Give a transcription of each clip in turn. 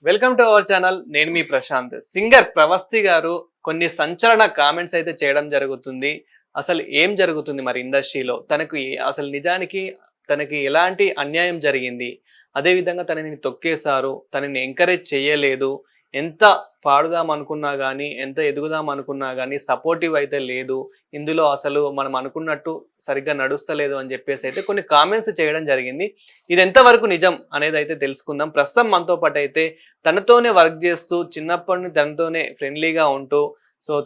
Welcome to our channel. నేను మీ Prashanth. Singer Pravasthi గారు కొన్ని సంచలన కామెంట్స్ అయితే చేయడం జరుగుతుంది. అసలు ఏం జరుగుతుంది మరి ఇండస్ట్రీలో? తనకు అసలు నిజానికి తనకి ఎలాంటి అన్యాయం జరిగింది? అదే విధంగా తనని తొక్కేశారు. తనని ఎంకరేజ్ చేయలేదు. ఎంత పాడుదాం అనుకున్నా గానీ, ఎంత ఎదుగుదాం అనుకున్నా గానీ సపోర్టివ్ అయితే లేదు. ఇందులో అసలు మనం అనుకున్నట్టు సరిగ్గా నడుస్తలేదు అని చెప్పేసి అయితే కొన్ని కామెంట్స్ చేయడం జరిగింది. ఇది ఎంతవరకు నిజం అనేది అయితే తెలుసుకుందాం. ప్రస్తుతం మనతో పాటు అయితే తనతోనే వర్క్ చేస్తూ చిన్నప్పటి నుంచి తనతోనే ఫ్రెండ్లీగా ఉంటూ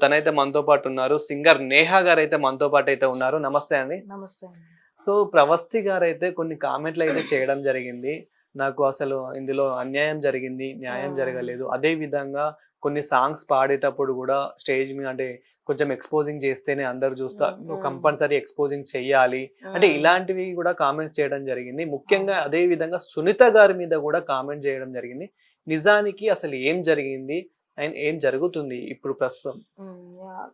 తనైతే మనతో పాటు ఉన్నారు. సింగర్ నేహా గారు అయితే మనతో పాటు అయితే ఉన్నారు. నమస్తే అండి. నమస్తే అండి. ప్రవస్తి గారు అయితే కొన్ని కామెంట్లు అయితే చేయడం జరిగింది. నాకు అసలు ఇందులో అన్యాయం జరిగింది, న్యాయం జరగలేదు. అదే విధంగా కొన్ని సాంగ్స్ పాడేటప్పుడు కూడా స్టేజ్ మీద అంటే కొంచెం ఎక్స్పోజింగ్ చేస్తేనే అందరు చూస్తా, నువ్వు కంపల్సరీ ఎక్స్పోజింగ్ చెయ్యాలి అంటే ఇలాంటివి కూడా కామెంట్స్ చేయడం జరిగింది. ముఖ్యంగా అదే విధంగా సునీత గారి మీద కూడా కామెంట్ చేయడం జరిగింది. నిజానికి అసలు ఏం జరిగింది అండ్ ఏం జరుగుతుంది ఇప్పుడు ప్రస్తుతం?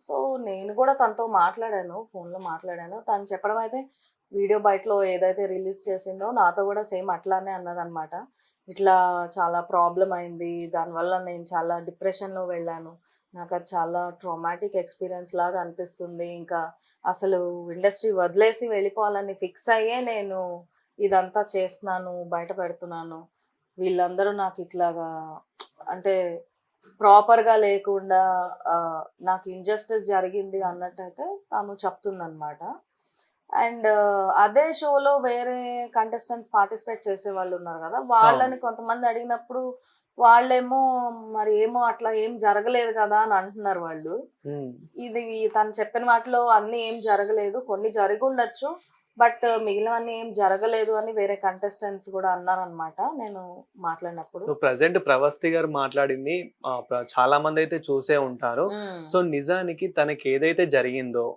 సో నేను కూడా తనతో మాట్లాడాను, ఫోన్లో మాట్లాడాను. తను చెప్పడం అయితే వీడియో బయటలో ఏదైతే రిలీజ్ చేసిందో నాతో కూడా సేమ్ అట్లానే అన్నదన్నమాట. ఇట్లా చాలా ప్రాబ్లం అయింది, దానివల్ల నేను చాలా డిప్రెషన్లో వెళ్ళాను, నాకు అది చాలా ట్రామాటిక్ ఎక్స్పీరియన్స్ లాగా అనిపిస్తుంది, ఇంకా అసలు ఇండస్ట్రీ వదిలేసి వెళ్ళిపోవాలని ఫిక్స్ అయ్యే నేను ఇదంతా చేస్తున్నాను, బయట పెడుతున్నాను. వీళ్ళందరూ నాకు ఇట్లాగా అంటే ప్రాపర్గా లేకుండా నాకు ఇంజస్టిస్ జరిగింది అన్నట్టయితే తను చెప్తుందన్నమాట. అండ్ అదే షోలో వేరే కంటెస్టెంట్స్ పార్టిసిపేట్ చేసే వాళ్ళు ఉన్నారు కదా, వాళ్ళని కొంతమంది అడిగినప్పుడు వాళ్ళేమో మరి ఏమో అట్లా ఏం జరగలేదు కదా అని అంటున్నారు వాళ్ళు. ఇది తను చెప్పిన వాటిలో అన్ని ఏం జరగలేదు, కొన్ని జరిగి ఉండొచ్చు, బట్ మిగిలినవన్నీ ఏం జరగలేదు అని వేరే కంటెస్టెంట్స్ కూడా అన్నారనమాట నేను మాట్లాడినప్పుడు. ప్రజెంట్ ప్రవస్తి గారు మాట్లాడింది చాలా మంది అయితే చూసే ఉంటారు. నిజానికి తనకి ఏదైతే జరిగిందో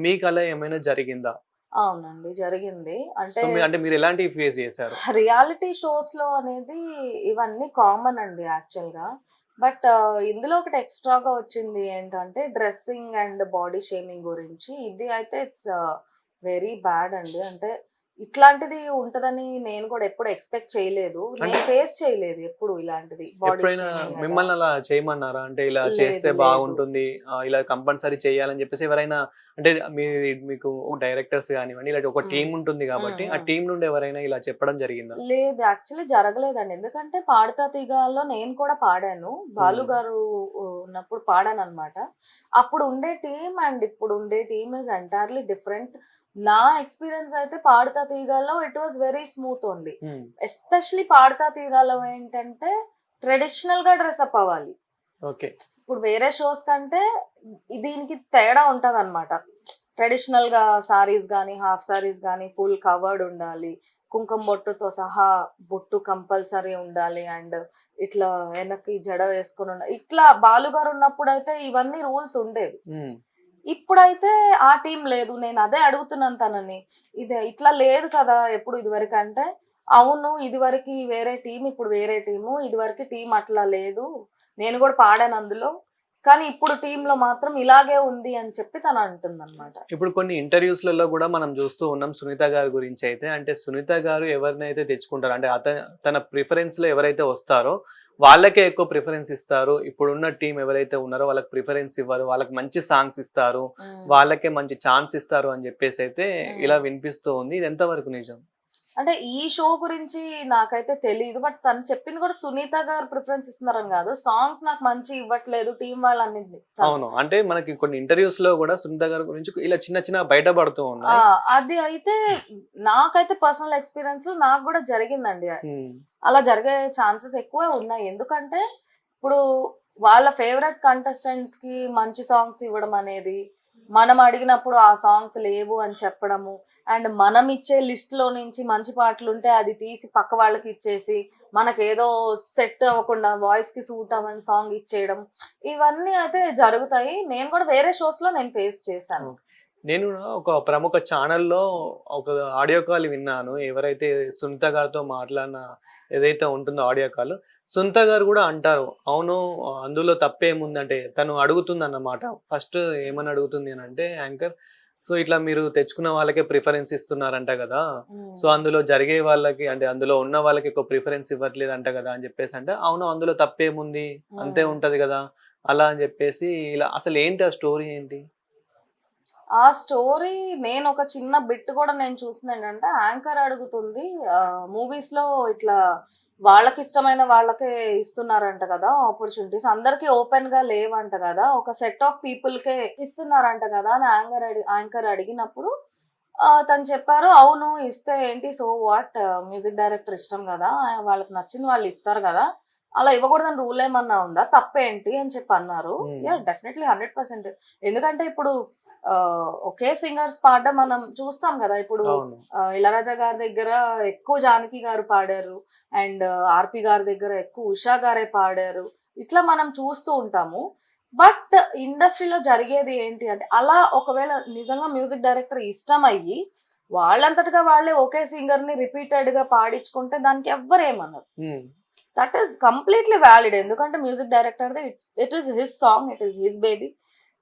మీకు అలా ఏమైనా జరిగిందా? అవునండి, జరిగింది. అంటే మీరు ఎలాంటి ఫేస్ చేశారు? రియాలిటీ షోస్ లో అనేది ఇవన్నీ కామన్ అండి యాక్చువల్ గా. బట్ ఇందులో ఒకటి ఎక్స్ట్రాగా వచ్చింది ఏంటంటే డ్రెస్సింగ్ అండ్ బాడీ షేమింగ్ గురించి. ఇది అయితే ఇట్స్ వెరీ బ్యాడ్ అండి. అంటే ఇట్లాంటిది ఉంటదని నేను కూడా ఎప్పుడు ఎక్స్పెక్ట్ చేయలేదు, నేను ఫేస్ చేయలేదు ఎప్పుడు ఇలాంటిది. బాడీ మిమ్మల్ని అలా చేయమన్నారా? అంటే ఇలా చేస్తే బాగుంటుంది, ఇలా కంపల్సరీ చేయాలని చెప్పేసి ఎవరైనా అంటే మీకు డైరెక్టర్స్ కానివ్వండి, ఇలా ఒక టీం ఉంటుంది కాబట్టి ఆ టీం నుండి ఎవరైనా ఇలా చెప్పడం జరిగిందా? లేదు, యాక్చువల్లీ జరగలేదండి. ఎందుకంటే పాడుతా తీగాలో నేను కూడా పాడాను, బాలు గారు ఉన్నప్పుడు పాడాను అనమాట. అప్పుడు ఉండే టీం అండ్ ఇప్పుడు ఉండే టీమ్ ఇస్ ఎంటైర్లీ డిఫరెంట్. నా ఎక్స్పీరియన్స్ అయితే పాడుతా తీగాలో it was very smooth only. Especially పాడుతా తీగాలో ఏంటంటే ట్రెడిషనల్ గా డ్రెస్అప్ అవ్వాలి. ఓకే, ఇప్పుడు వేరే షోస్ కంటే దీనికి తేడా ఉంటది అనమాట. ట్రెడిషనల్ గా సారీస్ కానీ హాఫ్ సారీస్ కానీ ఫుల్ కవర్డ్ ఉండాలి, కుంకుమ బొట్టుతో సహా బొట్టు కంపల్సరీ ఉండాలి, అండ్ ఇట్లా వెనక్కి జడ వేసుకొని ఉండాలి. ఇట్లా బాలుగారు ఉన్నప్పుడు అయితే ఇవన్నీ రూల్స్ ఉండేవి. ఇప్పుడైతే ఆ టీం లేదు. నేను అదే అడుగుతున్నాను తనని, ఇది ఇట్లా లేదు కదా ఎప్పుడు ఇదివరకు అంటే, అవును ఇదివరకు వేరే టీం ఇప్పుడు వేరే టీము, ఇదివరకు టీం అట్లా లేదు, నేను కూడా పాడాను అందులో, కానీ ఇప్పుడు టీంలో మాత్రం ఇలాగే ఉంది అని చెప్పి తను అంటుంది అనమాట. ఇప్పుడు కొన్ని ఇంటర్వ్యూస్లలో కూడా మనం చూస్తూ ఉన్నాం సునీత గారి గురించి అయితే. అంటే సునీత గారు ఎవరినైతే తెచ్చుకుంటారు అంటే తన ప్రిఫరెన్స్ లో ఎవరైతే వస్తారో వాళ్ళకే ఎక్కువ ప్రిఫరెన్స్ ఇస్తారు. ఇప్పుడున్న టీం ఎవరైతే ఉన్నారో వాళ్ళకి ప్రిఫరెన్స్ ఇవ్వరు, వాళ్ళకి మంచి సాంగ్స్ ఇస్తారు, వాళ్ళకే మంచి ఛాన్స్ ఇస్తారు అని చెప్పేసి అయితే ఇలా వినిపిస్తూ ఉంది. ఇది ఎంతవరకు నిజం? అంటే ఈ షో గురించి నాకైతే తెలియదు, బట్ తను చెప్పింది కూడా సునీత గారు ప్రిఫరెన్స్ ఇస్తున్నారని కాదు, సాంగ్స్ నాకు మంచి ఇవ్వట్లేదు టీం వాళ్ళు అన్నింది. అవును, అంటే మనకి కొన్ని ఇంటర్వ్యూస్ లో కూడా సునీత గారి గురించి ఇలా చిన్న చిన్న బయటపడుతూ ఉన్నాయి. అది అయితే నాకైతే పర్సనల్ ఎక్స్పీరియన్స్ నాకు కూడా జరిగిందండి. అలా జరిగే ఛాన్సెస్ ఎక్కువ ఉన్నాయి. ఎందుకంటే ఇప్పుడు వాళ్ళ ఫేవరెట్ కంటెస్టెంట్స్ కి మంచి సాంగ్స్ ఇవ్వడం అనేది, మనం అడిగినప్పుడు ఆ సాంగ్స్ లేవు అని చెప్పడము, అండ్ మనం ఇచ్చే లిస్ట్ లో నుంచి మంచి పాటలు ఉంటే అది తీసి పక్క వాళ్ళకి ఇచ్చేసి మనకేదో సెట్ అవ్వకుండా వాయిస్ కి సూట్ అవ్వని సాంగ్ ఇచ్చేయడం, ఇవన్నీ అయితే జరుగుతాయి. నేను కూడా వేరే షోస్ లో నేను ఫేస్ చేశాను. నేను ఒక ప్రముఖ ఛానల్లో ఒక ఆడియో కాల్ విన్నాను. ఎవరైతే సునీత గారితో మాట్లాడిన ఏదైతే ఉంటుందో ఆడియో కాల్, సునీత గారు కూడా అంటారు, అవును అందులో తప్పేముందంటే తను అడుగుతుంది అన్నమాట. ఫస్ట్ ఏమని అడుగుతుంది అని అంటే యాంకర్, సో ఇట్లా మీరు తెచ్చుకున్న వాళ్ళకే ప్రిఫరెన్స్ ఇస్తున్నారంట కదా, సో అందులో జరిగే వాళ్ళకి అంటే అందులో ఉన్న వాళ్ళకి ఎక్కువ ప్రిఫరెన్స్ ఇవ్వట్లేదు అంట కదా అని చెప్పేసి అంటే, అవును అందులో తప్పేముంది, అంతే ఉంటది కదా అలా అని చెప్పేసి ఇలా అసలు ఏంటి ఆ స్టోరీ ఏంటి? ఆ స్టోరీ నేను ఒక చిన్న బిట్ కూడా నేను చూసింది ఏంటంటే, యాంకర్ అడుగుతుంది మూవీస్ లో ఇట్లా వాళ్ళకి ఇష్టమైన వాళ్ళకే ఇస్తున్నారంట కదా ఆపర్చునిటీస్, అందరికి ఓపెన్ గా లేవంట కదా, ఒక సెట్ ఆఫ్ పీపుల్ కే ఇస్తున్నారంట కదా అని యాంకర్ అడిగినప్పుడు తను చెప్పారు, అవును ఇస్తే ఏంటి, సో వాట్, మ్యూజిక్ డైరెక్టర్ ఇష్టం కదా, వాళ్ళకి నచ్చింది వాళ్ళు ఇస్తారు కదా, అలా ఇవ్వకూడదని రూల్ ఏమన్నా ఉందా, తప్పేంటి అని చెప్పి అన్నారు. Yeah definitely 100%. ఎందుకంటే ఇప్పుడు ఒకే సింగర్స్ పాడడం మనం చూస్తాం కదా, ఇప్పుడు అవును. ఇళరాజా గారి దగ్గర ఎక్కువ జానకి గారు పాడారు, అండ్ ఆర్పి గారి దగ్గర ఎక్కువ ఉషా గారే పాడారు, ఇట్లా మనం చూస్తూ ఉంటాము. బట్ ఇండస్ట్రీలో జరిగేది ఏంటి అంటే, అలా ఒకవేళ నిజంగా మ్యూజిక్ డైరెక్టర్ ఇష్టం అయ్యి వాళ్ళంతటిగా వాళ్ళే ఒకే సింగర్ ని రిపీటెడ్ గా పాడించుకుంటే దానికి ఎవ్వరు ఏమన్నారు. That is completely valid. ఎందుకంటే music director it is his song, it is his baby,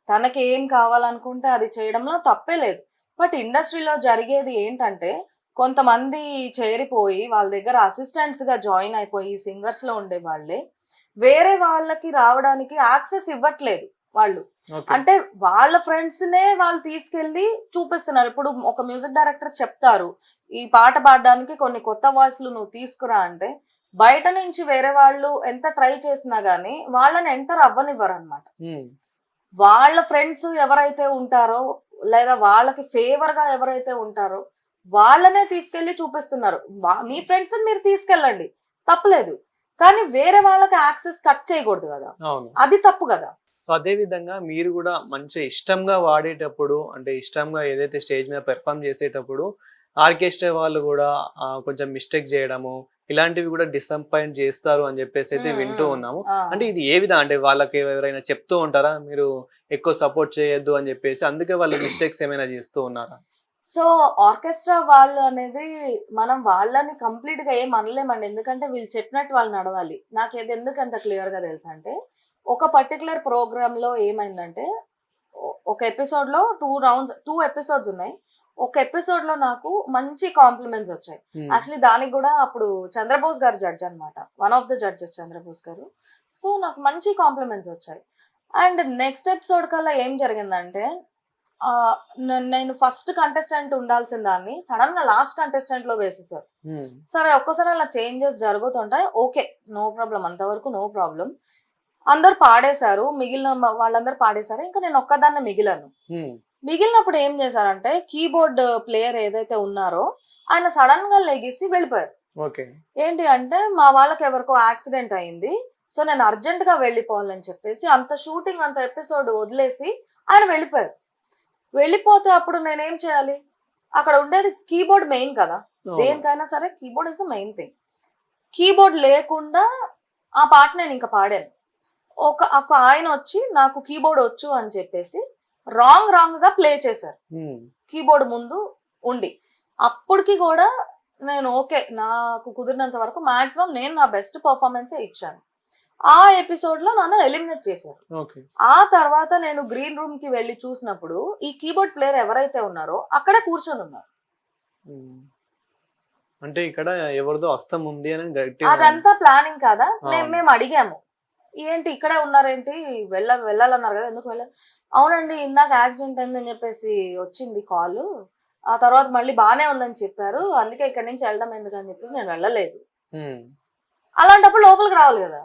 తనకి ఏం కావాలనుకుంటే అది చేయడంలో తప్పే లేదు. బట్ ఇండస్ట్రీలో జరిగేది ఏంటంటే, కొంతమంది చేరిపోయి వాళ్ళ దగ్గర అసిస్టెంట్స్ గా జాయిన్ అయిపోయి సింగర్స్ లో ఉండే వాళ్ళే వేరే వాళ్ళకి రావడానికి యాక్సెస్ ఇవ్వట్లేదు వాళ్ళు. అంటే వాళ్ళ ఫ్రెండ్స్ నే వాళ్ళు తీసుకెళ్లి చూపిస్తున్నారు. ఇప్పుడు ఒక మ్యూజిక్ డైరెక్టర్ చెప్తారు, ఈ పాట పాడడానికి కొన్ని కొత్త వాయిస్లు నువ్వు తీసుకురా అంటే, బయట నుంచి వేరే వాళ్ళు ఎంత ట్రై చేసినా గానీ వాళ్ళని ఎంటర్ అవ్వనివ్వరు అనమాట. వాళ్ళ ఫ్రెండ్స్ ఎవరైతే ఉంటారో లేదా వాళ్ళకి ఫేవర్ గా ఎవరైతే ఉంటారో వాళ్ళనే తీసుకెళ్లి చూపిస్తున్నారు. మీ ఫ్రెండ్స్ మీరు తీసుకెళ్ళండి, తప్పలేదు, కానీ వేరే వాళ్ళకి యాక్సెస్ కట్ చేయకూడదు కదా, అది తప్పు కదా. అదే విధంగా మీరు కూడా మంచి ఇష్టంగా వాడేటప్పుడు అంటే ఇష్టంగా ఏదైతే స్టేజ్ మీద పెర్ఫామ్ చేసేటప్పుడు ఆర్కెస్ట్రా వాళ్ళు కూడా కొంచెం మిస్టేక్ చేయడము ఇలాంటివి కూడా డిసప్పాయింట్ చేస్తారు అని చెప్పేసి అయితే వింటూ ఉన్నాము. అంటే ఇది ఏ విధంగా అంటే వాళ్ళకి ఎవరైనా చెప్తూ ఉంటారా మీరు ఎక్కువ సపోర్ట్ చేయొద్దు అని చెప్పేసి, అందుకే వాళ్ళు మిస్టేక్స్ ఏమైనా చేస్తూ ఉన్నారా? సో ఆర్కెస్ట్రా వాళ్ళు అనేది మనం వాళ్ళని కంప్లీట్ గా ఏం అనలేమండి, ఎందుకంటే వీళ్ళు చెప్పినట్టు వాళ్ళు నడవాలి. నాకు ఇది ఎందుకు అంత క్లియర్ గా తెలుసు అంటే, ఒక పర్టికులర్ ప్రోగ్రామ్ లో ఏమైందంటే, ఒక ఎపిసోడ్ లో 2 ఎపిసోడ్స్ ఉన్నాయి. ఒక ఎపిసోడ్ లో నాకు మంచి కాంప్లిమెంట్స్ వచ్చాయి. యాక్చువల్లీ దానికి కూడా అప్పుడు చంద్రబోస్ గారు జడ్జ్ అనమాట, one of the judges Chandrabose garu. So నాకు మంచి కాంప్లిమెంట్స్ వచ్చాయి. అండ్ నెక్స్ట్ ఎపిసోడ్ కల్లా ఏం జరిగిందంటే, నేను ఫస్ట్ కంటెస్టెంట్ ఉండాల్సిన దాన్ని సడన్ గా లాస్ట్ కంటెస్టెంట్ లో వేసేసారు. సరే ఒక్కోసారి అలా చేంజెస్ జరుగుతుంటాయి, ఓకే, నో ప్రాబ్లం, అంతవరకు నో ప్రాబ్లం. అందరు పాడేశారు, మిగిలిన వాళ్ళందరూ పాడేశారు, ఇంకా నేను ఒక్కదాన్ని మిగిలాను. మిగిలినప్పుడు ఏం చేశారంటే, కీబోర్డ్ ప్లేయర్ ఏదైతే ఉన్నారో ఆయన సడన్ గా లెగిసి వెళ్ళిపోయారు. ఏంటి అంటే, మా వాళ్ళకి ఎవరికో యాక్సిడెంట్ అయింది, సో నేను అర్జెంట్ గా వెళ్ళిపోవాలని చెప్పేసి అంత షూటింగ్ అంత ఎపిసోడ్ వదిలేసి ఆయన వెళ్ళిపోయారు. వెళ్ళిపోతే అప్పుడు నేనేం చేయాలి, అక్కడ ఉండేది కీబోర్డ్ మెయిన్ కదా, దేనికైనా సరే keyboard is the main thing. Keyboard లేకుండా ఆ పాట నేను ఇంకా పాడాను. ఒక ఆయన వచ్చి నాకు కీబోర్డ్ వచ్చు అని చెప్పేసి రాంగ్ గా ప్లే చేశారు కీబోర్డ్ ముందు ఉండి. అప్పటికి కూడా నేను ఓకే, నాకు కుదిరినంత వరకు మాక్సిమం నేను నా బెస్ట్ పర్ఫార్మెన్స్ ఇచ్చాను. ఆ ఎపిసోడ్ లో నన్ను ఎలిమినేట్ చేశారు. ఆ తర్వాత నేను గ్రీన్ రూమ్ కి వెళ్ళి చూసినప్పుడు ఈ కీబోర్డ్ ప్లేయర్ ఎవరైతే ఉన్నారో అక్కడే కూర్చొని ఉన్నారు. అంటే ఇక్కడ ఎవరిదో అస్తం ఉంది అని అదంతా ప్లానింగ్ కదా. మేము అడిగాము, ఏంటి ఇక్కడే ఉన్నారేంటి, వెళ్ళాలన్నారు కదా, ఎందుకు వెళ్ళాలి, అవునండి ఇందాక యాక్సిడెంట్ అయిందని చెప్పేసి వచ్చింది కాల్, ఆ తర్వాత మళ్ళీ బానే ఉందని చెప్పారు, అందుకే ఇక్కడి నుంచి వెళ్ళడం ఎందుకని చెప్పేసి నేను వెళ్ళలేదు. అలాంటప్పుడు లోపలికి రావాలి కదా.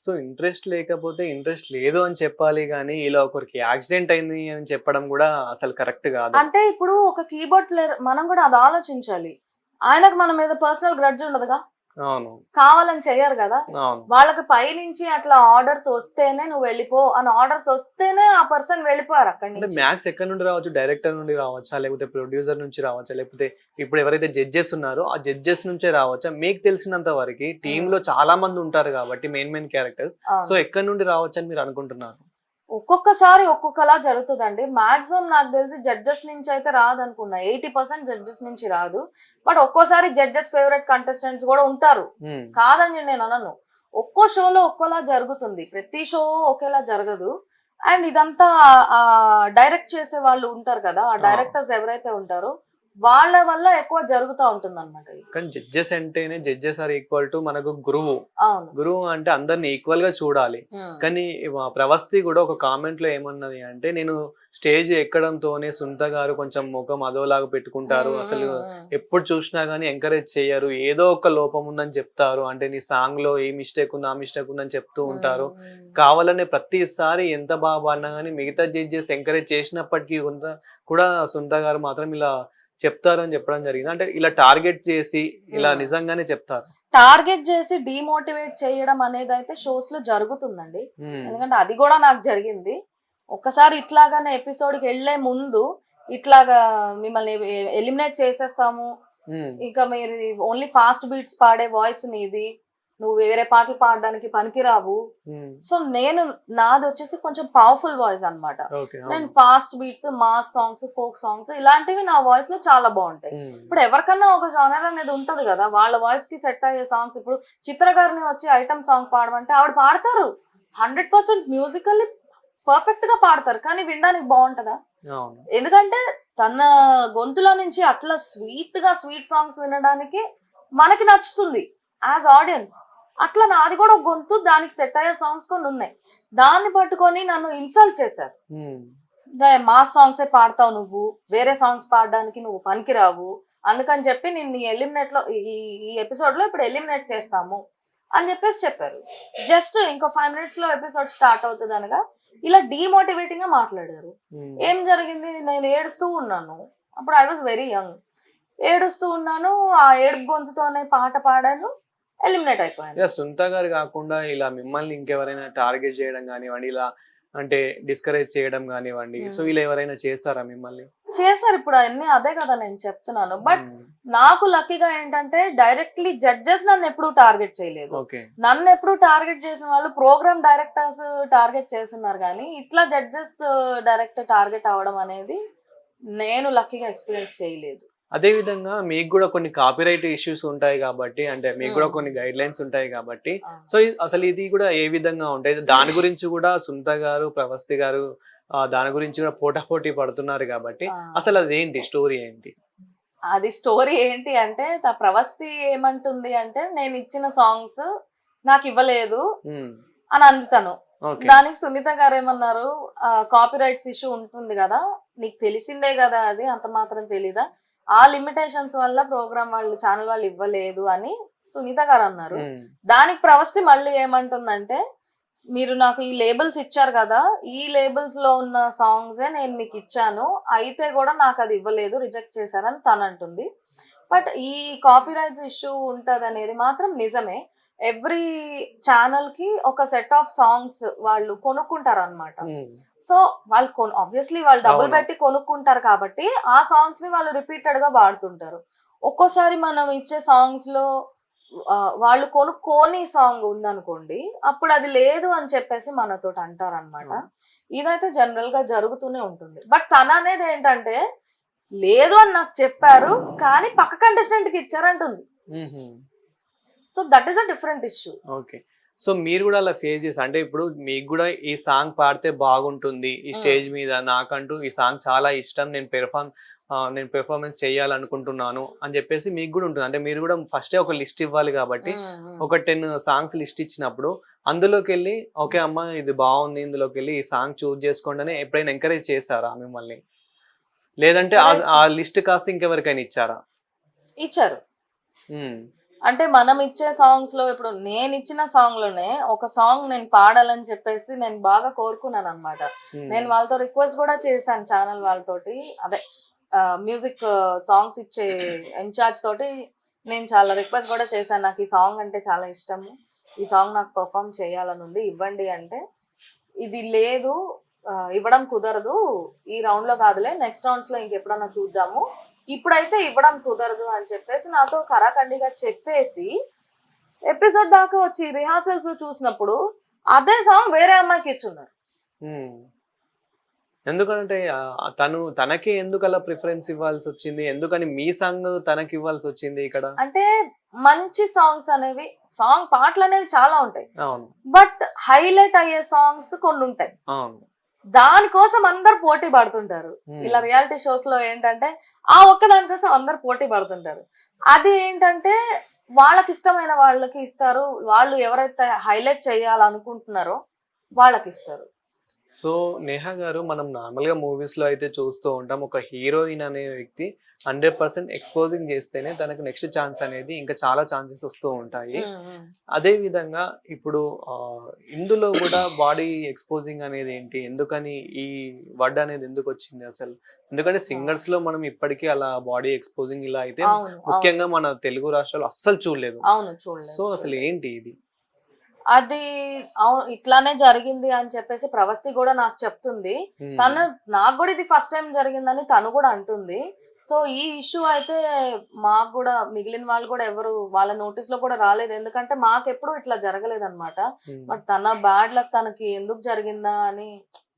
సో ఇంట్రెస్ట్ లేకపోతే ఇంట్రెస్ట్ లేదు అని చెప్పాలి, కానీ ఇలా ఒకరికి యాక్సిడెంట్ అయింది అని చెప్పడం కూడా అసలు కరెక్ట్ కాదు. అంటే ఇప్పుడు ఒక కీబోర్డ్ ప్లేయర్ మనం కూడా అది ఆలోచించాలి, ఆయనకు మన మీద పర్సనల్ గ్రడ్జ్ ఉండదుగా, అవును, కావాలని చెయ్యరు కదా. వాళ్ళకి పైనుంచి అట్లా ఆర్డర్స్ వస్తేనే నువ్వు వెళ్ళిపో అని ఆర్డర్స్ వస్తేనే ఆ పర్సన్ వెళ్ళిపోయారు అక్కడి నుంచి. మ్యాక్స్ ఎక్కడ నుండి రావచ్చు, డైరెక్టర్ నుండి రావచ్చా, లేకపోతే ప్రొడ్యూసర్ నుంచి రావచ్చా, లేకపోతే ఇప్పుడు ఎవరైతే జడ్జెస్ ఉన్నారో ఆ జడ్జెస్ నుంచే రావచ్చా? మీకు తెలిసినంత వరకు టీమ్ లో చాలా మంది ఉంటారు కాబట్టి మెయిన్ క్యారెక్టర్స్, సో ఎక్కడి నుండి రావచ్చు అని మీరు అనుకుంటున్నారు? ఒక్కొక్కసారి ఒక్కొక్కలా జరుగుతుందండి. మాక్సిమం నాకు తెలిసి జడ్జెస్ నుంచి అయితే రాదు అనుకున్నా, 80% జడ్జెస్ నుంచి రాదు. బట్ ఒక్కోసారి జడ్జెస్ ఫేవరెట్ కంటెస్టెంట్స్ కూడా ఉంటారు, కాదని నేను అనను. ఒక్కో షోలో ఒక్కోలా జరుగుతుంది, ప్రతి షో ఒకేలా జరగదు. అండ్ ఇదంతా డైరెక్ట్ చేసే వాళ్ళు ఉంటారు కదా, ఆ డైరెక్టర్స్ ఎవరైతే ఉంటారో వాళ్ళ వల్ల ఎక్కువ జరుగుతూ ఉంటుంది అనమాట. కానీ జడ్జెస్ అంటేనే జడ్జెస్ ఆర్ ఈక్వల్ టు మనకు గురువు. అవును. గురువు అంటే అందరిని ఈక్వల్ గా చూడాలి. కానీ ప్రవస్తి కూడా ఒక కామెంట్ లో ఏమన్నది అంటే, నేను స్టేజ్ ఎక్కడంతోనే సునీత గారు కొంచెం ముఖం అదోలాగా పెట్టుకుంటారు, అసలు ఎప్పుడు చూసినా గానీ ఎంకరేజ్ చేయరు, ఏదో ఒక లోపం ఉందని చెప్తారు, అంటే నీ సాంగ్ లో ఏ మిస్టేక్ ఉంది ఆ మిస్టేక్ ఉందని చెప్తూ ఉంటారు. కావాలనే ప్రతిసారి ఎంత బాగా పాడినా కానీ మిగతా జడ్జెస్ ఎంకరేజ్ చేసినప్పటికీ కూడా సునీత గారు మాత్రం ఇలా చెప్తారు అని చెప్పడం జరిగింది. అంటే ఇలా టార్గెట్ చేసి ఇలా నిజంగానే చెప్తారు. టార్గెట్ చేసి డిమోటివేట్ చేయడం అనేది అయితే షోస్ లో జరుగుతుందండి. ఎందుకంటే అది కూడా నాకు జరిగింది. ఒక్కసారి ఇట్లాగానే ఎపిసోడ్ కి వెళ్లే ముందు ఇట్లాగా మిమ్మల్ని ఎలిమినేట్ చేసేస్తాము, ఇంకా మీరు ఓన్లీ ఫాస్ట్ బీట్స్ పాడే వాయిస్ నీది, నువ్వు వేరే పాటలు పాడడానికి పనికిరావు. సో నాది వచ్చేసి కొంచెం పవర్ఫుల్ వాయిస్ అన్నమాట. నేను fast beats, mass songs, folk songs ఇలాంటివి నా వాయిస్ లో చాలా బాగుంటాయి. ఇప్పుడు ఎవరికన్నా ఒక జానర్ అనేది ఉంటది కదా, వాళ్ళ వాయిస్ కి సెట్ అయ్యే సాంగ్స్. ఇప్పుడు చిత్ర గారిని వచ్చి ఐటమ్ సాంగ్ పాడమంటే ఆవిడ పాడతారు, 100% మ్యూజికల్లీ పర్ఫెక్ట్ గా పాడతారు, కానీ వినడానికి బాగుంటదా? ఎందుకంటే తన గొంతులో నుంచి అట్లా స్వీట్ సాంగ్స్ వినడానికి మనకి నచ్చుతుంది యాజ్ ఆడియన్స్. అట్లా నాది కూడా ఒక గొంతు, దానికి సెట్ అయ్యే సాంగ్స్ కొన్ని ఉన్నాయి. దాన్ని పట్టుకొని నన్ను ఇన్సల్ట్ చేశారు. మాస్ సాంగ్సే పాడతావు నువ్వు, వేరే సాంగ్స్ పాడడానికి నువ్వు పనికిరావు, అందుకని చెప్పి నిన్ను ఎలిమినేట్ లో ఈ ఎపిసోడ్ లో ఇప్పుడు ఎలిమినేట్ చేస్తాము అని చెప్పేసి చెప్పారు. జస్ట్ ఇంకో 5 minutes లో ఎపిసోడ్ స్టార్ట్ అవుతుంది అనగా ఇలా డిమోటివేటింగ్ గా మాట్లాడారు. ఏం జరిగింది, నేను ఏడుస్తూ ఉన్నాను. అప్పుడు ఐ వాజ్ వెరీ యంగ్. ఏడుస్తూ ఉన్నాను, ఆ ఏడుపు గొంతుతోనే పాట పాడాను, ఎలిమినేట్ అయిపోయాను. సునీత గారు కాకుండా ఇలా మిమ్మల్ని ఇంకెవరైనా టార్గెట్ చేయడం కానివ్వండి, ఇలా అంటే డిస్కరేజ్ చేయడం కానివ్వండి, సో ఇలా ఎవరైనా చేశారా మిమ్మల్ని? చేశారు. ఇప్పుడు అన్ని అదే కదా నేను చెప్తున్నాను. బట్ నాకు లక్కీగా ఏంటంటే డైరెక్ట్లీ జడ్జెస్ నన్ను ఎప్పుడు టార్గెట్ చేయలేదు. నన్ను ఎప్పుడు టార్గెట్ చేసిన వాళ్ళు ప్రోగ్రామ్ డైరెక్టర్స్ టార్గెట్ చేస్తున్నారు, కానీ ఇట్లా జడ్జెస్ డైరెక్ట్ టార్గెట్ అవ్వడం అనేది నేను లక్కీగా ఎక్స్పీరియన్స్ చేయలేదు. అదే విధంగా మీకు కూడా కొన్ని కాపీరైట్ ఇష్యూస్ ఉంటాయి కాబట్టి, అంటే మీకు కూడా కొన్ని గైడ్ లైన్స్ ఉంటాయి కాబట్టి, సో అసలు ఇది కూడా ఏ విధంగా ఉంటాయి, దాని గురించి కూడా సునీత గారు, ప్రవస్తి గారు దాని గురించి కూడా పోటాపోటీ పడుతున్నారు కాబట్టి, అసలు అదేంటి స్టోరీ ఏంటి? అది స్టోరీ ఏంటి అంటే, ప్రవస్తి ఏమంటుంది అంటే, నేను ఇచ్చిన సాంగ్స్ నాకు ఇవ్వలేదు అని అందుతాను. దానికి సునీత గారు ఏమన్నారు, కాపీరైట్స్ ఇష్యూ ఉంటుంది కదా, నీకు తెలిసిందే కదా, అది అంత మాత్రం తెలీదా, ఆ లిమిటేషన్స్ వల్ల ప్రోగ్రామ్ వాళ్ళు, ఛానల్ వాళ్ళు ఇవ్వలేదు అని సునీత గారు అన్నారు. దానికి ప్రవస్తి మళ్ళీ ఏమంటుందంటే, మీరు నాకు ఈ లేబుల్స్ ఇచ్చారు కదా, ఈ లేబుల్స్ లో ఉన్న సాంగ్సే నేను మీకు ఇచ్చాను, అయితే కూడా నాకు అది ఇవ్వలేదు, రిజెక్ట్ చేశారని తను అంటుంది. బట్ ఈ కాపీరైట్స్ ఇష్యూ ఉంటది అనేది మాత్రం నిజమే. ఎవ్రీ ఛానల్ కి ఒక సెట్ ఆఫ్ సాంగ్స్ వాళ్ళు కొనుక్కుంటారు అనమాట. సో వాళ్ళు ఆబ్వియస్లీ వాళ్ళు డబ్బులు పెట్టి కొనుక్కుంటారు కాబట్టి ఆ సాంగ్స్ ని వాళ్ళు రిపీటెడ్ గా వాడుతుంటారు. ఒక్కోసారి మనం ఇచ్చే సాంగ్స్ లో వాళ్ళు కొనుక్కోని సాంగ్ ఉందనుకోండి, అప్పుడు అది లేదు అని చెప్పేసి మనతో అంటారు అనమాట. ఇదైతే జనరల్ గా జరుగుతూనే ఉంటుంది. బట్ తన అనేది ఏంటంటే, లేదు అని నాకు చెప్పారు కానీ పక్క కంటెస్టెంట్ కి ఇచ్చారంటుంది. So that is a different issue. Okay. So మీరు కూడా అలా ఫేస్ చేసి, అంటే ఇప్పుడు మీకు కూడా ఈ సాంగ్ పాడితే బాగుంటుంది ఈ స్టేజ్ మీద, నాకంటూ ఈ సాంగ్ చాలా ఇష్టం, నేను పెర్ఫార్మెన్స్ చేయాలనుకుంటున్నాను అని చెప్పేసి మీకు కూడా ఉంటుంది. అంటే మీరు కూడా ఫస్టే ఒక లిస్ట్ ఇవ్వాలి కాబట్టి, ఒక 10 సాంగ్స్ లిస్ట్ ఇచ్చినప్పుడు అందులోకి వెళ్ళి ఓకే అమ్మ ఇది బాగుంది, ఇందులోకి వెళ్ళి ఈ సాంగ్ చూస్ చేసుకోండి అని ఎప్పుడైనా ఎంకరేజ్ చేశారా మిమ్మల్ని? లేదంటే ఆ లిస్ట్ కాస్త ఇంకెవరికైనా ఇచ్చారా? ఇచ్చారు. అంటే మనం ఇచ్చే సాంగ్స్ లో, ఇప్పుడు నేను ఇచ్చిన సాంగ్ లోనే ఒక సాంగ్ నేను పాడాలని చెప్పేసి నేను బాగా కోరుకున్నాను అనమాట. నేను వాళ్ళతో రిక్వెస్ట్ కూడా చేశాను, ఛానల్ వాళ్ళతోటి, అదే మ్యూజిక్ సాంగ్స్ ఇచ్చే ఇన్ఛార్జ్ తోటి నేను చాలా రిక్వెస్ట్ కూడా చేశాను, నాకు ఈ సాంగ్ అంటే చాలా ఇష్టము, ఈ సాంగ్ నాకు పర్ఫామ్ చేయాలని ఉంది, ఇవ్వండి అంటే, ఇది లేదు ఇవ్వడం కుదరదు, ఈ రౌండ్ లో కాదులే, నెక్స్ట్ రౌండ్స్ లో ఇంకెప్పుడన్నా చూద్దాము, ఇప్పుడైతే ఇవ్వడం కుదరదు అని చెప్పేసి నాతో కరాఖండిగా చెప్పేసి, ఎపిసోడ్ దాకా వచ్చి రిహార్సల్స్ చూసినప్పుడు అదే సాంగ్ వేరే అమ్మాయికి ఇచ్చున్నారు. ఎందుకంటే తనకి ఎందుకు అలా ప్రిఫరెన్స్ ఇవ్వాల్సి వచ్చింది, ఎందుకని మీ సాంగ్ తనకి ఇవ్వాల్సి వచ్చింది ఇక్కడ? అంటే మంచి సాంగ్స్ అనేవి, పాటలు అనేవి చాలా ఉంటాయి, బట్ హైలైట్ అయ్యే సాంగ్స్ కొన్ని ఉంటాయి. దానికోసం అందరు పోటీ పడుతుంటారు. ఉమ్, ఇలా రియాలిటీ షోస్ లో ఏంటంటే ఆ ఒక్క దానికోసం అందరు పోటీ పడుతుంటారు. అది ఏంటంటే వాళ్ళకి ఇష్టమైన వాళ్ళకి ఇస్తారు, వాళ్ళు ఎవరైతే హైలైట్ చేయాలనుకుంటున్నారో వాళ్ళకి ఇస్తారు. సో నేహా గారు, మనం నార్మల్ గా మూవీస్ లో అయితే చూస్తూ ఉంటాం, ఒక హీరోయిన్ అనే వ్యక్తి 100% ఎక్స్పోజింగ్ చేస్తేనే తనకు నెక్స్ట్ ఛాన్స్ అనేది ఇంకా చాలా ఛాన్సెస్ వస్తూ ఉంటాయి. అదే విధంగా ఇప్పుడు ఇందులో కూడా బాడీ ఎక్స్పోజింగ్ అనేది ఏంటి, ఎందుకని ఈ వర్డ్ అనేది ఎందుకు వచ్చింది అసలు? ఎందుకంటే సింగర్స్ లో మనం ఇప్పటికీ అలా బాడీ ఎక్స్పోజింగ్ ఇలా అయితే అవును అవును ముఖ్యంగా మన తెలుగు రాష్ట్రాలు అస్సలు చూడలేదు. అవును చూడలేదు సో అసలు చూడలేదు. ఏంటి ఇది? అది అవును ఇట్లానే జరిగింది అని చెప్పేసి ప్రవస్తి కూడా నాకు చెప్తుంది. ఉమ్, తను నాకు కూడా ఇది ఫస్ట్ టైం జరిగిందని తను కూడా అంటుంది. సో ఈ ఇష్యూ అయితే మాకు కూడా మిగిలిన వాళ్ళు కూడా ఎవరు వాళ్ళ నోటీస్ లో కూడా రాలేదు, ఎందుకంటే మాకెప్పుడు ఇట్లా జరగలేదు అనమాట. ఉమ్. బట్ తన బ్యాడ్ లక్ తనకి ఎందుకు జరిగిందా అని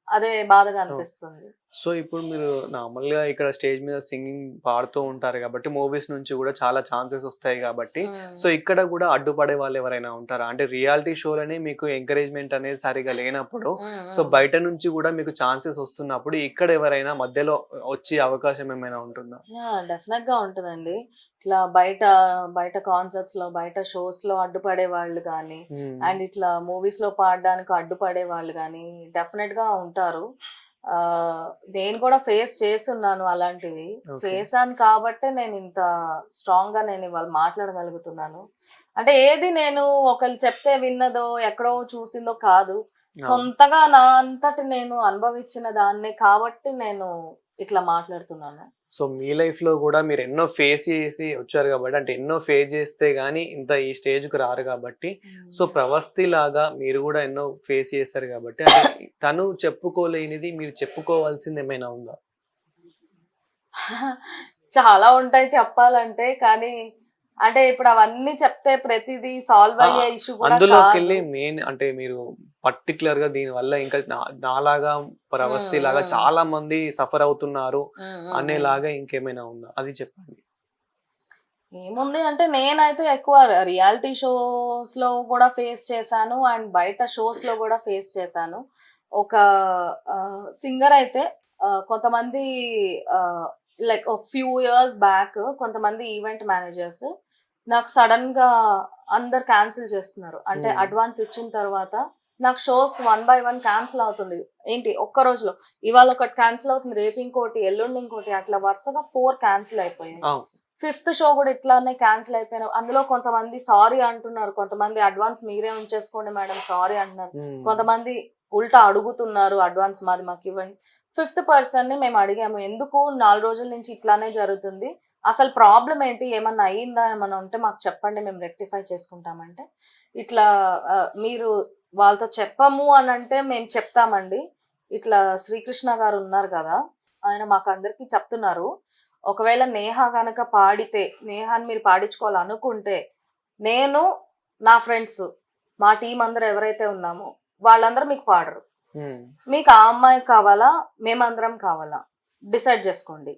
అదే బాధగా ఓ. అనిపిస్తుంది. సో ఇప్పుడు మీరు నార్మల్గా ఇక్కడ స్టేజ్ మీద సింగింగ్ పాడుతూ ఉంటారు కాబట్టి మూవీస్ నుంచి కూడా చాలా ఛాన్సెస్ వస్తాయి కాబట్టి, సో ఇక్కడ కూడా అడ్డుపడే వాళ్ళు ఎవరైనా ఉంటారా? అంటే రియాలిటీ షోలోనే మీకు ఎంకరేజ్మెంట్ అనేది సరిగా లేనప్పుడు, సో బయట నుంచి కూడా మీకు ఛాన్సెస్ వస్తున్నప్పుడు ఇక్కడ ఎవరైనా మధ్యలో వచ్చే అవకాశం ఏమైనా ఉంటుందా? డెఫినెట్ గా ఉంటుందండి. ఇట్లా బయట బయట కాన్సర్ట్స్ లో బయట షోస్ లో అడ్డుపడే వాళ్ళు కానీ ఉమ్, అండ్ ఇట్లా మూవీస్ లో పాడడానికి అడ్డుపడే వాళ్ళు కానీ డెఫినెట్ గా ఉంటారు. ఆ నేను కూడా ఫేస్ చేస్తున్నాను అలాంటివి. ఓకే. చేశాను కాబట్టే నేను ఇంత స్ట్రాంగ్ గా నేను ఇవాళ మాట్లాడగలుగుతున్నాను. అంటే ఏది నేను ఒకళ్ళు చెప్తే విన్నదో ఎక్కడో చూసిందో కాదు, అవును. సొంతగా నా అంతటి నేను అనుభవించిన దాన్నే కాబట్టి నేను ఇట్లా మాట్లాడుతున్నాను. సో మీ లైఫ్ లో కూడా మీరు ఎన్నో ఫేస్ చేసి వచ్చారు కాబట్టి, అంటే ఎన్నో ఫేస్ చేస్తే గానీ ఇంత ఈ స్టేజ్ కు రారు కాబట్టి, సో ప్రవస్తి లాగా మీరు కూడా ఎన్నో ఫేస్ చేశారు కాబట్టి, అంటే తను చెప్పుకోలేనిది మీరు చెప్పుకోవాల్సింది ఏమైనా ఉందా? చాలా ఉంటాయి చెప్పాలంటే, కానీ అంటే ఇప్పుడు అవన్నీ చెప్తే ప్రతిదీ సాల్వ్ ఆ, అయ్యే ఇష్యూ కూడా అందులోకి కాదు. వెళ్ళి మెయిన్ అంటే మీరు పర్టికులర్ గా దీని వల్ల ఇంకా నాలాగా ప్రవస్తి ఉమ్, లాగా ఉమ్, చాలా మంది సఫర్ అవుతున్నారు ఉమ్, ఉమ్, ఉమ్. అనేలాగా ఇంకేమైనా ఉందా, అది చెప్పండి. ఏముంది అంటే నేనైతే ఎక్కువ రియాలిటీ షోస్ లో కూడా ఫేస్ చేశాను అండ్ బయట షోస్ లో కూడా ఫేస్ చేశాను. ఒక సింగర్ అయితే కొంతమంది లైక్ ఫ్యూ ఇయర్స్ బ్యాక్ కొంతమంది ఈవెంట్ మేనేజర్స్ నాకు సడన్ గా అందరు క్యాన్సిల్ చేస్తున్నారు. అంటే ఉమ్, అడ్వాన్స్ ఇచ్చిన తర్వాత నాకు షోస్ 1 by 1 క్యాన్సిల్ అవుతుంది. ఏంటి ఒక్క రోజులో ఇవాళ ఒకటి క్యాన్సిల్ అవుతుంది, రేపు ఇంకోటి, ఎల్లుండి ఇంకోటి, అట్లా వరుసగా 4 క్యాన్సిల్ అయిపోయాయి. అవును. 5th షో కూడా ఇట్లానే క్యాన్సిల్ అయిపోయిన. అందులో కొంతమంది సారీ అంటున్నారు, కొంతమంది అడ్వాన్స్ మీరే ఉంచేసుకోండి మేడం సారీ అంటున్నారు, ఉమ్, కొంతమంది ఉల్టా అడుగుతున్నారు అడ్వాన్స్ మాది మాకు ఇవ్వండి. 5th పర్సన్ ని మేము అడిగాము, ఎందుకు 4 రోజుల నుంచి ఇట్లానే జరుగుతుంది, అసలు ప్రాబ్లం ఏంటి, ఏమన్నా అయ్యిందా, ఏమన్నా ఉంటే మాకు చెప్పండి మేము రెక్టిఫై చేసుకుంటామంటే, ఇట్లా మీరు వాళ్ళతో చెప్పము అని అంటే మేము చెప్తామండి, ఇట్లా శ్రీకృష్ణ గారు ఉన్నారు కదా ఆయన మాకు అందరికి చెప్తున్నారు, ఒకవేళ నేహా గనక పాడితే నేహాని మీరు పాడించుకోవాలనుకుంటే నేను నా ఫ్రెండ్స్ మా టీం అందరూ ఎవరైతే ఉన్నామో వాళ్ళందరూ మీకు పాడరు, ఉమ్, మీకు ఆ అమ్మాయి కావాలా మేమందరం కావాలా డిసైడ్ చేసుకోండి,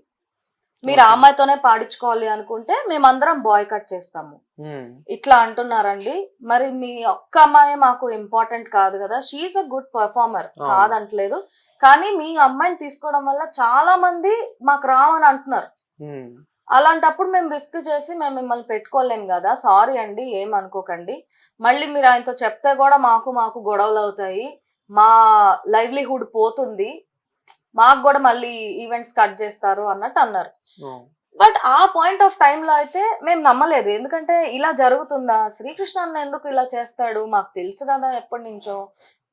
మీరు ఆ ఓకే. అమ్మాయితోనే పాడించుకోవాలి అనుకుంటే మేమందరం బాయ్ కట్ చేస్తాము, ఉమ్, ఇట్లా అంటున్నారండి. మరి మీ ఒక్క అమ్మాయి మాకు ఇంపార్టెంట్ కాదు కదా, షీఈస్ అ గుడ్ పర్ఫార్మర్ అవును. కాదంటలేదు, కానీ మీ అమ్మాయిని తీసుకోవడం వల్ల చాలా మంది మాకు రావని అంటున్నారు, ఉమ్, అలాంటప్పుడు మేము రిస్క్ చేసి మేము మిమ్మల్ని పెట్టుకోలేం కదా, సారీ అండి ఏమనుకోకండి, మళ్ళీ మీరు ఆయనతో చెప్తే కూడా మాకు గొడవలు అవుతాయి, మా లైవ్లీహుడ్ పోతుంది, మాకు కూడా మళ్ళీ ఈవెంట్స్ కట్ చేస్తారు అన్నట్టు అన్నారు. అవును. బట్ ఆ పాయింట్ ఆఫ్ టైమ్ లో అయితే మేము నమ్మలేదు, ఎందుకంటే ఇలా జరుగుతుందా, శ్రీకృష్ణ అన్న ఎందుకు ఇలా చేస్తాడు, మాకు తెలుసు కదా ఎప్పటి నుంచో,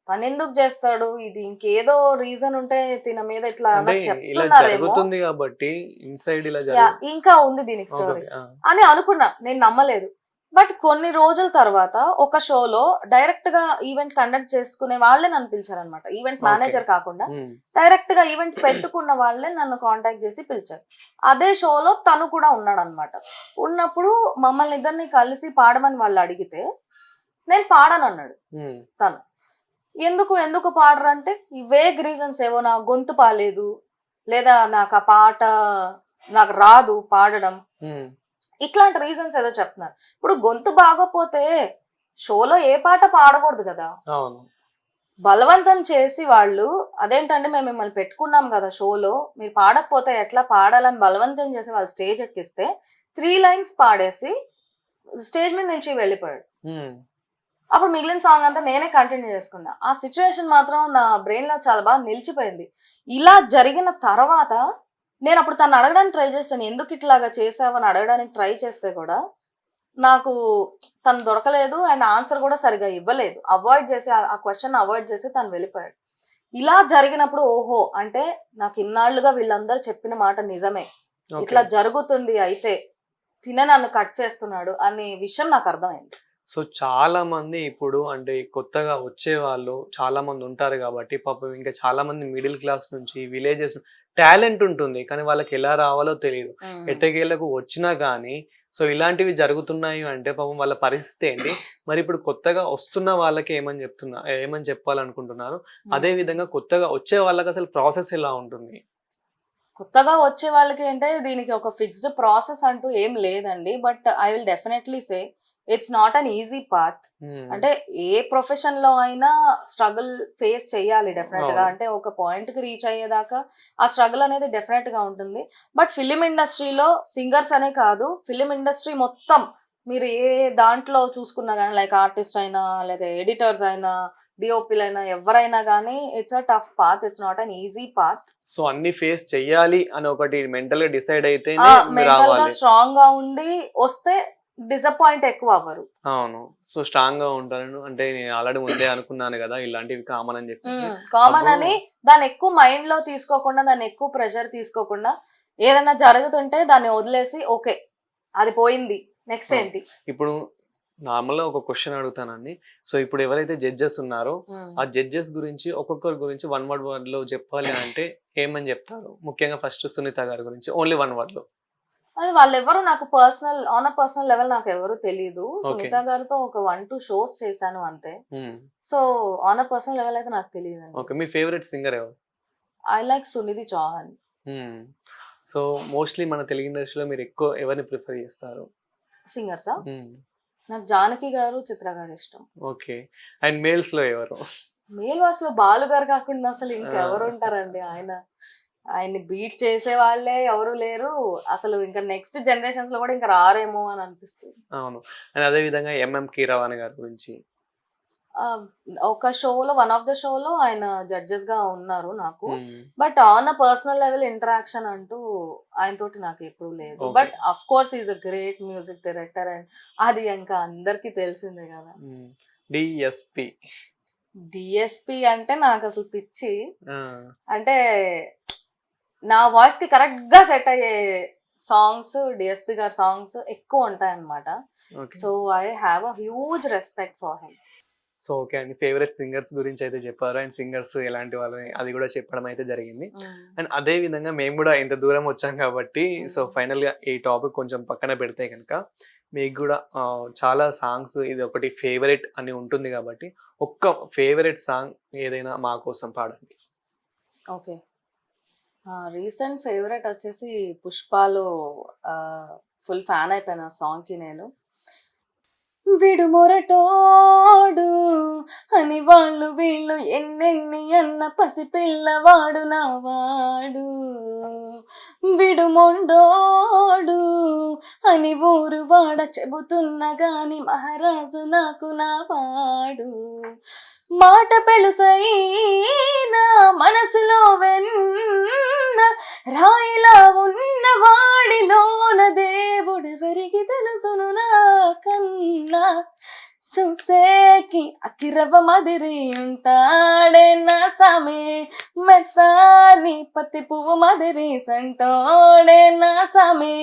తను ఎందుకు చేస్తాడు, ఇది ఇంకేదో రీజన్ ఉంటే తిన మీద ఇట్లా అంటే అన్నట్టు ఇలా చెప్తున్నారేమో, జరుగుతుంది కాబట్టి ఇన్సైడ్ ఇలా యా జరుగు. ఇంకా ఉంది దీనికి ఓకే, స్టోరీ ఓకే. ఆ, అని అనుకున్నా, నేను నమ్మలేదు. బట్ కొన్ని రోజుల తర్వాత ఒక షోలో డైరెక్ట్ గా ఈవెంట్ కండక్ట్ చేసుకునే వాళ్ళే నన్ను పిలిచారనమాట, ఈవెంట్ ఓకే. మేనేజర్ కాకుండా ఉమ్, డైరెక్ట్ గా ఈవెంట్ పెట్టుకున్న వాళ్ళే నన్ను కాంటాక్ట్ చేసి పిలిచారు. అదే షోలో తను కూడా ఉన్నాడు అనమాట. ఉన్నప్పుడు మమ్మల్ని ఇద్దరిని కలిసి పాడమని వాళ్ళు అడిగితే నేను పాడనన్నాడు ఉమ్, తను. ఎందుకు ఎందుకు పాడరంటే ఈ వేగ్ రీజన్స్ ఏవో, నా గొంతు బాలేదు, లేదా నాకు ఆ పాట నాకు రాదు పాడడం, ఉమ్, ఇట్లాంటి రీజన్స్ ఏదో చెప్తున్నారు. ఇప్పుడు గొంతు బాగోపోతే షోలో ఏ పాట పాడకూడదు కదా, అవును. బలవంతం చేసి వాళ్ళు అదేంటంటే మేము మిమ్మల్ని పెట్టుకున్నాం కదా షోలో, మీరు పాడకపోతే ఎట్లా పాడాలని బలవంతం చేసి వాళ్ళు స్టేజ్ ఎక్కిస్తే 3 లైన్స్ పాడేసి స్టేజ్ మీద నుంచి వెళ్ళిపోయాడు. అప్పుడు మిగిలిన సాంగ్ అంతా నేనే కంటిన్యూ చేసుకున్నా. ఆ సిచ్యువేషన్ మాత్రం నా బ్రెయిన్ లో చాలా బాగా నిలిచిపోయింది. ఇలా జరిగిన తర్వాత నేను అప్పుడు తను అడగడానికి ట్రై చేశాను, ఎందుకు ఇట్లాగా చేసావని అడగడానికి ట్రై చేస్తే కూడా నాకు తను దొరకలేదు అండ్ ఆన్సర్ కూడా సరిగా ఇవ్వలేదు. అవాయిడ్ చేసి ఆ క్వశ్చన్ అవాయిడ్ చేసి తను వెళ్ళిపోయాడు. ఇలా జరిగినప్పుడు ఓహో అంటే నాకు ఇన్నాళ్లుగా వీళ్ళందరూ చెప్పిన మాట నిజమే, ఇట్లా జరుగుతుంది, అయితే తినే నన్ను కట్ చేస్తున్నాడు అనే విషయం నాకు అర్థమైంది. సో చాలా మంది ఇప్పుడు అంటే కొత్తగా వచ్చే వాళ్ళు చాలా మంది ఉంటారు కాబట్టి పాపం ఇంకా చాలా మంది మిడిల్ క్లాస్ నుంచి విలేజెస్ టాలెంట్ ఉంటుంది కానీ వాళ్ళకి ఎలా రావాలో తెలియదు. ఎట్టకేలకు వచ్చినా కానీ సో ఇలాంటివి జరుగుతున్నాయి అంటే పాపం వాళ్ళ పరిస్థితి ఏంటి? మరి ఇప్పుడు కొత్తగా వస్తున్న వాళ్ళకి ఏమని చెప్పాలనుకుంటున్నారు? అదే విధంగా కొత్తగా వచ్చే వాళ్ళకి అసలు ప్రాసెస్ ఎలా ఉంటుంది? కొత్తగా వచ్చే వాళ్ళకి అంటే దీనికి ఒక ఫిక్స్డ్ ప్రాసెస్ అంటూ ఏం లేదండి. But I will definitely say it's not an easy path. అంటే ఏ ప్రొఫెషన్ లో అయినా స్ట్రగుల్ ఫేస్ చేయాలి డెఫినెట్ గా. అంటే ఒక పాయింట్ కి రీచ్ అయ్యేదాకా ఆ స్ట్రగుల్ అనేది డెఫినెట్ గా ఉంటుంది. బట్ ఫిలిం ఇండస్ట్రీలో సింగర్స్ అనే కాదు, ఫిలిం ఇండస్ట్రీ మొత్తం మీరు ఏ దాంట్లో చూసుకున్నా కానీ, లైక్ ఆర్టిస్ట్ అయినా లేదా ఎడిటర్స్ అయినా డిఓపీలు అయినా ఎవరైనా కానీ it's a tough path, it's not an easy path. So అన్ని ఫేస్ చెయ్యాలి అని ఒకటి మెంటల్ గా డిసైడ్ అయితే మెంటల్ గా స్ట్రాంగ్ గా ఉండి వస్తే డిసప్పాయింట్ ఎక్కువ అవ్వరు. అవును. సో స్ట్రాంగ్ గా ఉంటాను అంటే నేను ఆల్రెడీ ముందే అనుకున్నాను కదా ఇలాంటివి కామన్ అని చెప్పి. కామన్ అని దాన్ని ఎక్కువ మైండ్ లో తీసుకోకుండా, దాన్ని ఎక్కువ ప్రెషర్ తీసుకోకుండా, ఏదైనా జరుగుతుంటే దాన్ని వదిలేసి ఓకే అది పోయింది నెక్స్ట్ ఏంటి. ఇప్పుడు నార్మల్ గా ఒక క్వశ్చన్ అడుగుతానండి. సో ఇప్పుడు ఎవరైతే జడ్జెస్ ఉన్నారో ఆ జడ్జెస్ గురించి ఒక్కొక్కరి గురించి 1 word లో చెప్పాలి అంటే ఏమని చెప్తారు? ముఖ్యంగా ఫస్ట్ సునీత గారి గురించి ఓన్లీ 1 word లో. అది వాళ్ళెవరు నాకు పర్సనల్ లెవెల్ నాకు ఎవరు తెలియదు. సునీత గారితో ఒక 1-2 షోస్ చేశాను అంతే. So on a personal level అయితే నాకు తెలియదు. ఓకే, మీ ఫేవరెట్ సింగర్ ఎవరు? I like Sunidhi Chauhan. So mostly మన తెలుగు ఇండస్ట్రీలో మీరు ఎక్కువ ఎవరిని ప్రిఫర్ చేస్తారు? సింగర్సా? నాకు జానకి గారు, చిత్ర గారు ఇష్టం. ఓకే. అండ్ మేల్స్ లో ఎవరు? మేల్ వాయిస్ లో బాలు గారు కాకుండా అసలు ఇంకెవరు ఉంటారండి? ఆయన్ని బీట్ చేసే వాళ్ళే ఎవరు లేరు అసలు. ఇంకా నెక్స్ట్ జనరేషన్స్ లో కూడా ఇంకా రారేమో అని అనిపిస్తుంది. అవును. అండ్ అదే విధంగా ఎంఎం కీరవాణి గారి గురించి ఒక షోలో, వన్ ఆఫ్ ద షోలో ఆయన జడ్జెస్ గా ఉన్నారు నాకు. But on a personal level interaction అంటూ ఆయనతోటి నాకు ఎప్పుడు లేదు. But of course is a great music director and అది ఇంకా అందరికి తెలిసిందే కదా. డిఎస్పి అంటే నాకు అసలు పిచ్చి. అంటే నా వాయిస్ కి కరెక్ట్ గా సెట్ అయ్యే సాంగ్స్ డిఎస్పి గారి సాంగ్స్ ఎక్కువ ఉంటాయి అన్నమాట. So I have a huge respect for him. So okay అండి, ఫేవరెట్ సింగర్స్ గురించి అయితే చెప్పారు అండ్ సింగర్స్ ఎలాంటి వాళ్ళని అది కూడా చెప్పడం అయితే జరిగింది. అండ్ అదే విధంగా మేము కూడా ఇంత దూరం వచ్చాం కాబట్టి సో ఫైనల్ గా ఈ టాపిక్ కొంచెం పక్కన పెడితే కనుక మీకు కూడా చాలా సాంగ్స్ ఇది ఒకటి ఫేవరెట్ అని ఉంటుంది కాబట్టి ఒక్క ఫేవరెట్ సాంగ్ ఏదైనా మా కోసం పాడండి. ఓకే, రీసెంట్ ఫేవరెట్ వచ్చేసి పుష్పాలో ఫుల్ ఫ్యాన్ అయిపోయిన సాంగ్ కి నేను. విడుమొరటోడు అని వాళ్ళు వీళ్ళు ఎన్నెన్ని అన్న పసిపిల్లవాడు నావాడు, విడుమొండోడు అని ఊరు వాడ చెబుతున్నా గాని మహారాజు నాకు నావాడు, మాట పెలుసైనా మనసులో వెన్న రాయిలా ఉన్న వాడిలోన దేవుడెవరికి తెలుసును నాకన్నా, చూసేకి అకిరవ మదిరి ఉంటాడే నా సామి, మెత్తాని పత్తి పువ్వు మదిరి సంటోడే నా సామి,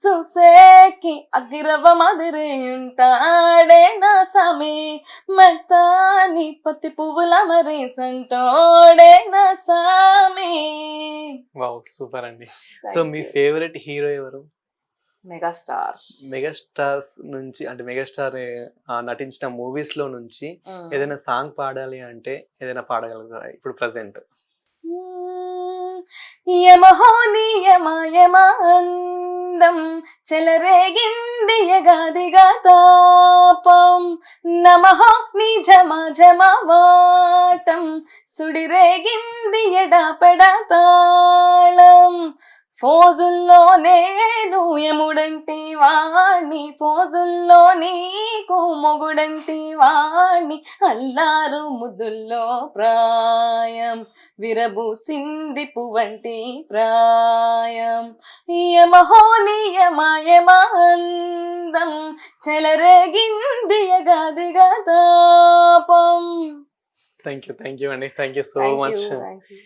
చూసేకి అకిరవ మదిరి ఉంటాడే నా సామి, మెత్తాని పత్తి పువ్వుల మరి సంటోడే నా సామి. వావ్, సూపర్ అండి. సో మీ ఫేవరెట్ హీరో ఎవరు? మెగాస్టార్. మెగాస్టార్స్ నుంచి అంటే మెగాస్టార్ నటించిన మూవీస్ లో నుంచి ఏదైనా సాంగ్ పాడాలి అంటే ఏదైనా పాడగలుగుతారా ఇప్పుడు ప్రెసెంట్? యమహోని యమ యమ అందం చెలరేగింది యగాదిగా తాపం నమః నీ జమ జమ వాటం సుడిరేగింది ఎడాపెడా తాళం ఫోజుల్లో నేను యముడంటి వాణ్ణి ఫోజుల్లో నీకు మొగుడంటి వాణ్ణి అల్లారు ముద్దుల్లో ప్రాయం విరబూసింది పువ్వంటి ప్రాయం యమహోనియమాయమాందం చెలరేగింది యగాదిగా తాపం. థ్యాంక్ యూ అండి, thank you so much. Thank you.